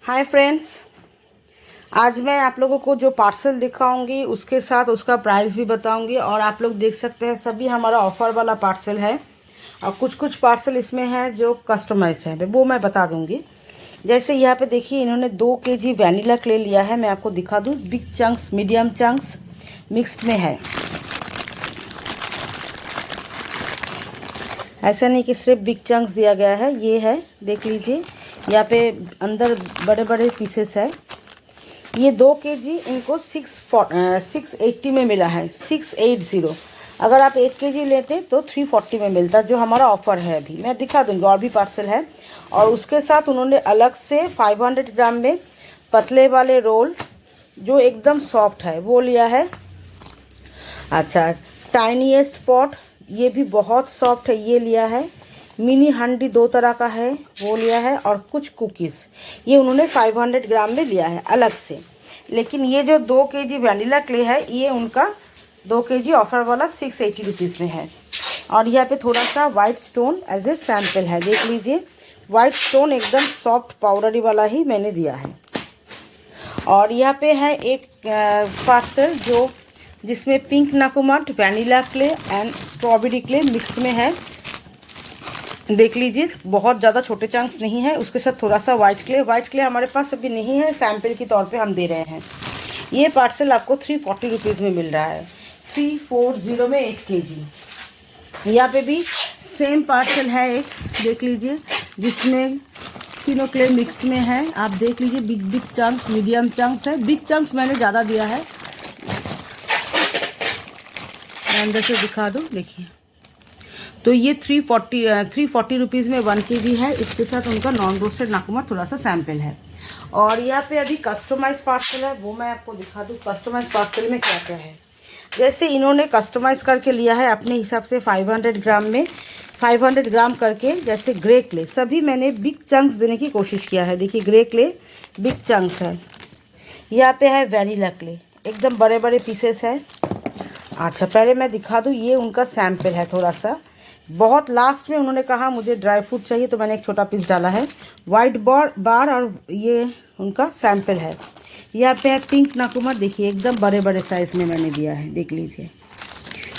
Hi friends, आज मैं आप लोगों को जो पार्सल दिखाऊंगी उसके साथ उसका प्राइस भी बताऊंगी। और आप लोग देख सकते हैं सभी हमारा ऑफर वाला पार्सल है और कुछ कुछ पार्सल इसमें है जो कस्टमाइज है, वो मैं बता दूंगी। जैसे यहाँ पे देखिए इन्होंने 2 केजी वैनिला क्ले लिया है। मैं आपको दिखा दूँ, big chunks, medium chunks, mixed में है। ऐसा नहीं कि सिर्फ बिग चंक्स दिया गया है, ये है, देख लीजिए यहाँ पे अंदर बड़े बड़े पीसेस है। ये 2 केजी इनको 680 में मिला है, 680। अगर आप 1 केजी लेते तो 340 में मिलता, जो हमारा ऑफर है। अभी मैं दिखा दूंगी, और भी पार्सल है। और उसके साथ उन्होंने अलग से 500 ग्राम में पतले वाले रोल जो एकदम सॉफ्ट है वो लिया है। अच्छा, टाइनीएस्ट पॉट, ये भी बहुत सॉफ्ट है, ये लिया है। मिनी हांडी 2 तरह का है, वो लिया है। और कुछ कुकीज़ ये उन्होंने 500 ग्राम में लिया है अलग से। लेकिन ये जो 2 केजी वैनिला क्ले है, ये उनका 2 केजी ऑफर वाला 680 रुपीज़ में है। और यहाँ पे थोड़ा सा white stone as a sample है, देख लीजिए। वाइट स्टोन एकदम सॉफ्ट पाउडरी वाला ही मैंने दिया है। और यहाँ पे है एक पार्सल जो जिसमें पिंक नाकुमट, vanilla clay and strawberry clay mix में है, देख लीजिए। बहुत ज़्यादा छोटे चंक्स नहीं है, उसके साथ थोड़ा सा वाइट क्ले हमारे पास अभी नहीं है, सैम्पल के तौर पे हम दे रहे हैं। ये पार्सल आपको 340 रुपीज़ में मिल रहा है, 340 में 1 केजी। यहाँ पे भी सेम पार्सल है एक, देख लीजिए, जिसमें तीनों क्ले मिक्स्ड में है। आप देख लीजिए, बिग चंक्स, मीडियम चंक्स है। बिग चंक्स मैंने ज़्यादा दिया है, अंदर से दिखा दूँ, देखिए। तो ये 340 रुपीज़ में 1 केजी है। इसके साथ उनका नॉन रोस्टेड नाकुमट थोड़ा सा सैम्पल है। और यहाँ पे अभी कस्टमाइज पार्सल है, वो मैं आपको दिखा दूँ कस्टमाइज पार्सल में क्या क्या है। जैसे इन्होंने कस्टमाइज करके लिया है अपने हिसाब से 500 ग्राम में, 500 ग्राम करके। जैसे ग्रे क्ले सभी मैंने बिग चंक्स देने की कोशिश किया है, देखिए ग्रे क्ले बिग चंक्स है। यहाँ पे है वैनिला क्ले, एकदम बड़े बड़े पीसेस है। अच्छा, पहले मैं दिखा दूँ, ये उनका सैम्पल है थोड़ा सा। बहुत लास्ट में उन्होंने कहा मुझे ड्राई फ्रूट चाहिए, तो मैंने एक छोटा पीस डाला है। वाइट बार और ये उनका सैम्पल है। यहाँ पे है पिंक नाकुमट, देखिए एकदम बड़े बड़े साइज़ में मैंने दिया है, देख लीजिए,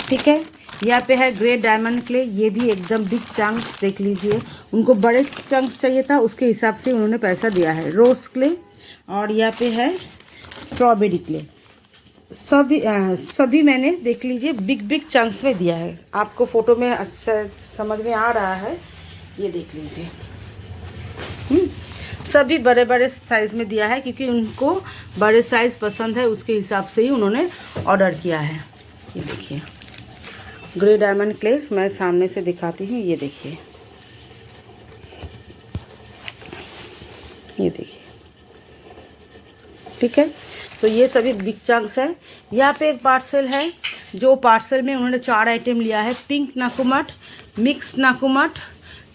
ठीक है। यहाँ पे है ग्रे डायमंड क्ले, ये भी एकदम बिग चंक्स, देख लीजिए। उनको बड़े चंक्स चाहिए था, उसके हिसाब से उन्होंने पैसा दिया है। रोज क्ले, और यहाँ पे है स्ट्रॉबेरी क्ले। सभी मैंने, देख लीजिए, बिग चंक्स में दिया है। आपको फोटो में अच्छा समझ में आ रहा है, ये देख लीजिए। सभी बड़े बड़े साइज में दिया है, क्योंकि उनको बड़े साइज पसंद है, उसके हिसाब से ही उन्होंने ऑर्डर किया है। ये देखिए ग्रे डायमंड क्ले, मैं सामने से दिखाती हूँ, ये देखिए, ये देखिए, ठीक है। तो ये सभी बिग चंक्स है। यहाँ पे एक पार्सल है, जो पार्सल में उन्होंने 4 आइटम लिया है। पिंक नाकुमट, मिक्स नाकुमट,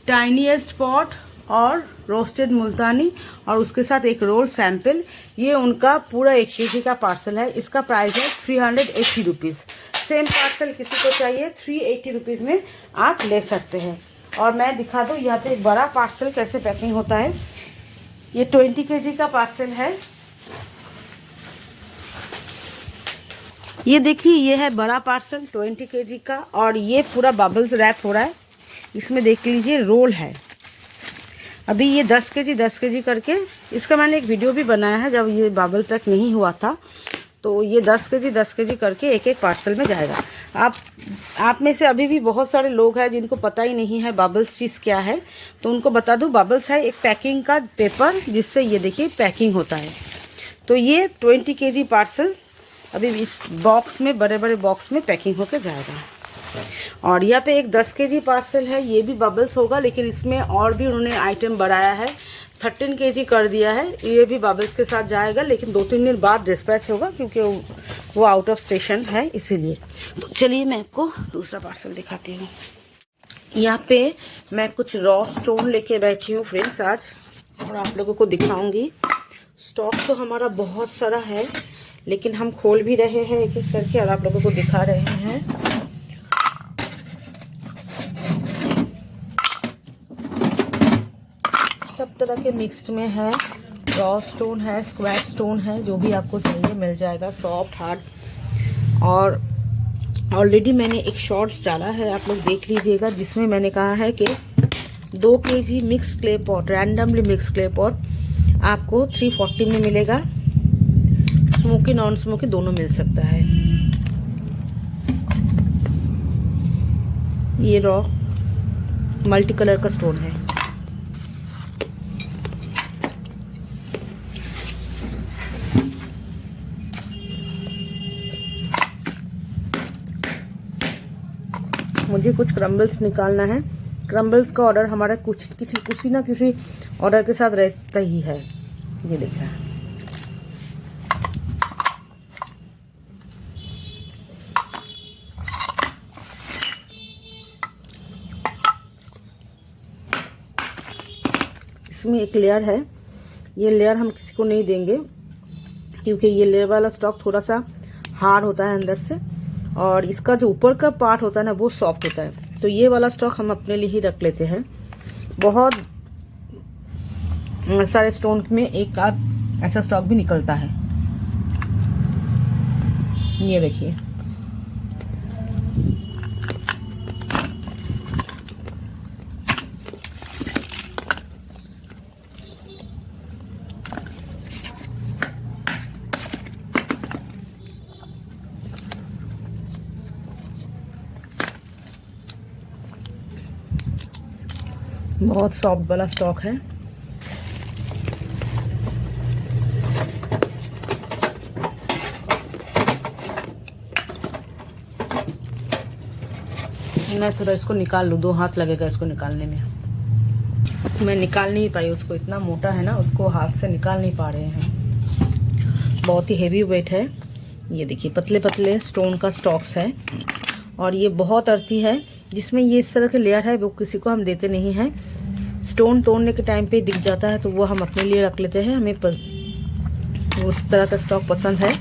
टाइनीएस्ट पॉट और रोस्टेड मुल्तानी, और उसके साथ एक रोल सैंपल। ये उनका पूरा 1 केजी का पार्सल है। इसका प्राइस है 380 रुपीज़। सेम पार्सल किसी को चाहिए 380 रुपीज़ में आप ले सकते हैं। और मैं दिखा दूँ यहाँ पे एक बड़ा पार्सल कैसे पैकिंग होता है। ये 20 केजी का पार्सल है। ये देखिए, ये है बड़ा पार्सल 20 केजी का, और ये पूरा बबल्स रैप हो रहा है। इसमें देख लीजिए रोल है। अभी ये 10 केजी करके, इसका मैंने एक वीडियो भी बनाया है जब ये बबल पैक नहीं हुआ था। तो ये 10 केजी करके एक एक पार्सल में जाएगा। आप में से अभी भी बहुत सारे लोग हैं जिनको पता ही नहीं है बबल्स चीज़ क्या है, तो उनको बता दूं, बबल्स है एक पैकिंग का पेपर, जिससे ये देखिए पैकिंग होता है। तो ये 20 केजी पार्सल अभी इस बॉक्स में, बड़े बड़े बॉक्स में पैकिंग होकर जाएगा। और यहाँ पे एक 10 केजी पार्सल है, ये भी बबल्स होगा, लेकिन इसमें और भी उन्होंने आइटम बढ़ाया है, 13 केजी कर दिया है। ये भी बबल्स के साथ जाएगा, लेकिन 2-3 दिन बाद डिस्पैच होगा, क्योंकि वो आउट ऑफ स्टेशन है, इसीलिए। तो चलिए मैं आपको दूसरा पार्सल दिखाती हूँ। यहाँ पे मैं कुछ रॉ स्टोन लेके बैठी हूँ फ्रेंड्स आज, और आप लोगों को दिखाऊंगी। स्टॉक तो हमारा बहुत सारा है, लेकिन हम खोल भी रहे हैं एक एक करके और आप लोगों को दिखा रहे हैं। सब तरह के मिक्स्ड में है। रॉ स्टोन है, स्क्वायर स्टोन है, जो भी आपको चाहिए मिल जाएगा, सॉफ्ट हार्ड। और ऑलरेडी मैंने एक शॉर्ट्स डाला है, आप लोग देख लीजिएगा, जिसमें मैंने कहा है कि 2 kg mix clay pot, randomly mix clay pot आपको 340 में मिलेगा। स्मोकी नॉन स्मोकी दोनों मिल सकता है। ये रॉ मल्टी कलर का स्टोन है। मुझे कुछ क्रम्बल्स निकालना है। क्रम्बल्स का ऑर्डर हमारा किसी ना किसी ऑर्डर के साथ रहता ही है। ये देखा, इसमें एक लेयर है। ये लेयर हम किसी को नहीं देंगे क्योंकि ये लेयर वाला स्टॉक थोड़ा सा हार्ड होता है अंदर से, और इसका जो ऊपर का पार्ट होता है ना वो सॉफ्ट होता है। तो ये वाला स्टॉक हम अपने लिए ही रख लेते हैं। बहुत सारे स्टोन में एक आध ऐसा स्टॉक भी निकलता है। ये देखिए, बहुत सॉफ्ट वाला स्टॉक है। मैं थोड़ा इसको निकाल लूँ, 2 हाथ लगेगा इसको निकालने में। मैं निकाल नहीं पाई उसको, इतना मोटा है ना, उसको हाथ से निकाल नहीं पा रहे हैं। बहुत ही हेवी वेट है। ये देखिए, पतले पतले स्टोन का स्टॉक्स है, और ये बहुत अर्थी है। जिसमें ये इस तरह के लेयर है वो किसी को हम देते नहीं हैं। स्टोन तोड़ने के टाइम पे दिख जाता है तो वो हम अपने लिए रख लेते हैं। हमें उस तरह का स्टॉक पसंद है।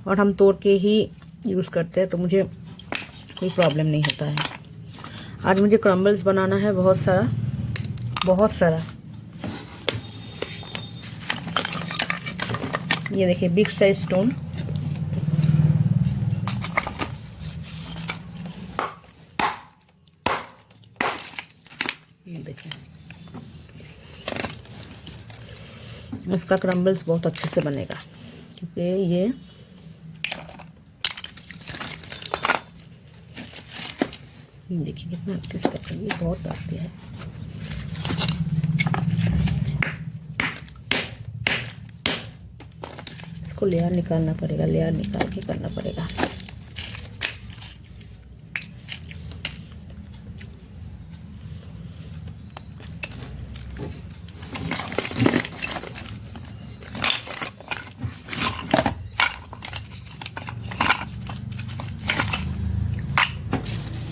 और हम तोड़ के ही यूज़ करते हैं, तो मुझे कोई प्रॉब्लम नहीं होता है। आज मुझे क्रम्बल्स बनाना है बहुत सारा। ये देखिए, बिग साइज स्टोन। ये देखिए, इसका क्रम्बल्स बहुत अच्छे से बनेगा क्योंकि ये देखिए कितना अच्छे से, ये बहुत आती है। इसको लेयर निकालना पड़ेगा, लेयर निकाल के करना पड़ेगा।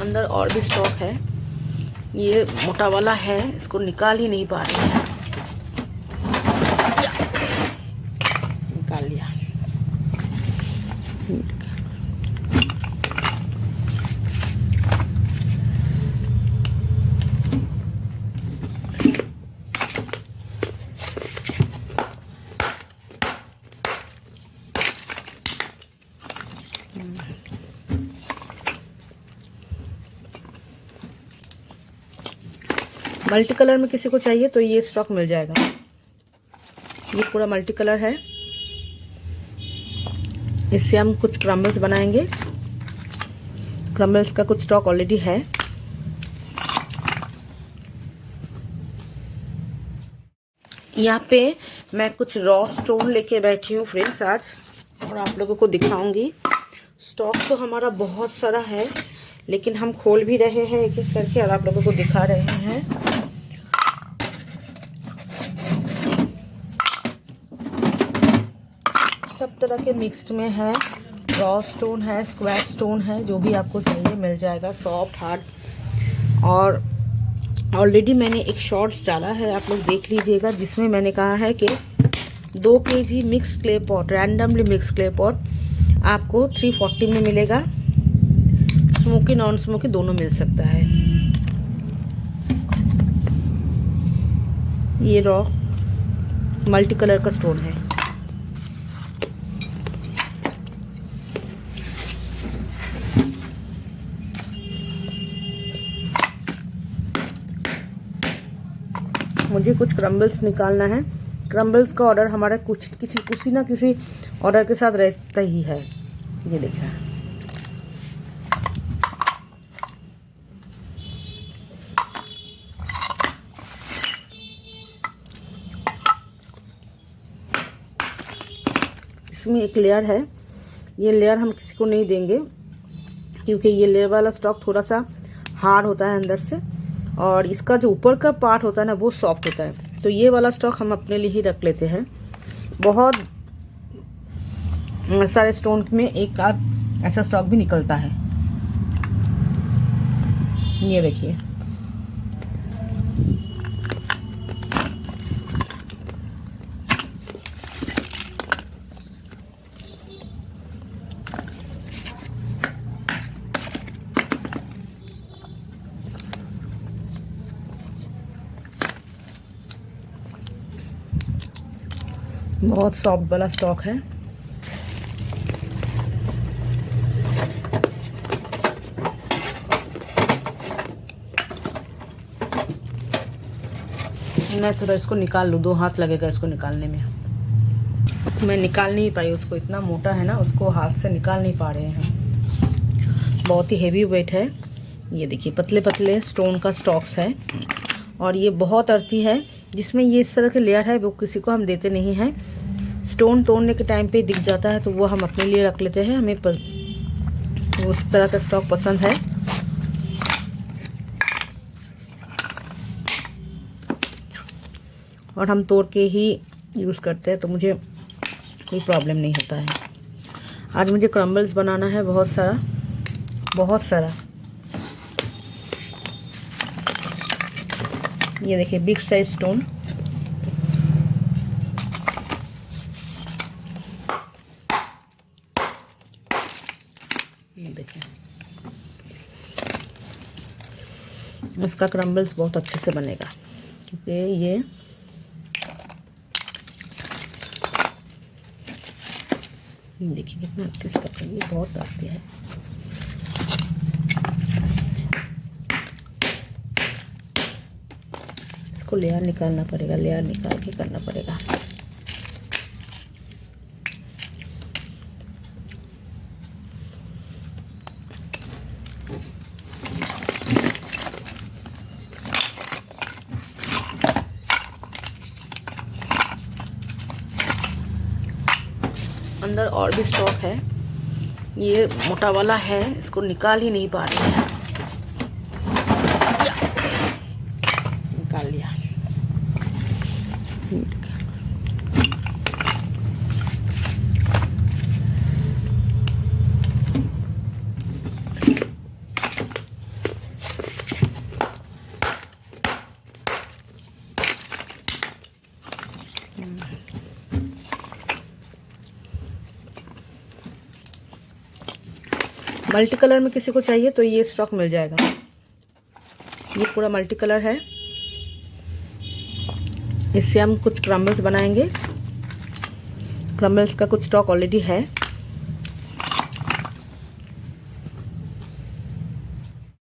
अंदर और भी स्टॉक है। ये मोटा वाला है, इसको निकाल ही नहीं पा रही है। निकाल लिया। मल्टी कलर में किसी को चाहिए तो ये स्टॉक मिल जाएगा। ये पूरा मल्टी कलर है। इससे हम कुछ क्रम्बल्स बनाएंगे। क्रम्बल्स का कुछ स्टॉक ऑलरेडी है। यहाँ पे मैं कुछ रॉ स्टोन लेके बैठी हूँ फ्रेंड्स आज, और आप लोगों को दिखाऊंगी। स्टॉक तो हमारा बहुत सारा है, लेकिन हम खोल भी रहे हैं एक एक करके और आप लोगों को दिखा रहे हैं। सब तरह के मिक्स्ड में है। रॉ स्टोन है, स्क्वायर स्टोन है, जो भी आपको चाहिए मिल जाएगा, सॉफ्ट हार्ड। और ऑलरेडी मैंने एक शॉर्ट्स डाला है, आप लोग देख लीजिएगा, जिसमें मैंने कहा है कि 2 kg mix clay pot, randomly mix clay pot आपको 340 में मिलेगा। स्मोकी नॉन स्मोकी दोनों मिल सकता है। ये रॉ मल्टी कलर का स्टोन है। मुझे कुछ क्रम्बल्स निकालना है। क्रम्बल्स का ऑर्डर हमारा किसी ना किसी ऑर्डर के साथ रहता ही है। ये देख रहा है। इसमें एक लेयर है। ये लेयर हम किसी को नहीं देंगे क्योंकि ये लेयर वाला स्टॉक थोड़ा सा हार्ड होता है अंदर से, और इसका जो ऊपर का पार्ट होता है ना वो सॉफ्ट होता है। तो ये वाला स्टॉक हम अपने लिए ही रख लेते हैं। बहुत सारे स्टोन में एक आध ऐसा स्टॉक भी निकलता है। ये देखिए, बहुत सॉफ्ट वाला स्टॉक है। मैं थोड़ा इसको निकाल लूँ, 2 हाथ लगेगा इसको निकालने में। मैं निकाल नहीं पाई उसको, इतना मोटा है ना, उसको हाथ से निकाल नहीं पा रहे हैं। बहुत ही हेवी वेट है। ये देखिए, पतले पतले स्टोन का स्टॉक्स है, और ये बहुत अर्थी है। जिसमें ये इस तरह के लेयर है वो किसी को हम देते नहीं हैं। स्टोन तोड़ने के टाइम पे दिख जाता है तो वो हम अपने लिए रख लेते हैं। हमें उस तरह का स्टॉक पसंद है। और हम तोड़ के ही यूज़ करते हैं, तो मुझे कोई प्रॉब्लम नहीं होता है। आज मुझे क्रम्बल्स बनाना है बहुत सारा। ये देखिए, बिग साइज स्टोन। ये देखिए, इसका क्रम्बल्स बहुत अच्छे से बनेगा। ये देखिए कितना अच्छे से पकड़, ये बहुत आती है। इसको लेयर निकालना पड़ेगा, लेयर निकाल के करना पड़ेगा। अंदर और भी स्टॉक है। ये मोटा वाला है, इसको निकाल ही नहीं पा रही है। निकाल लिया। मल्टी कलर में किसी को चाहिए तो ये स्टॉक मिल जाएगा। ये पूरा मल्टी कलर है। इससे हम कुछ क्रम्बल्स बनाएंगे। क्रम्बल्स का कुछ स्टॉक ऑलरेडी है।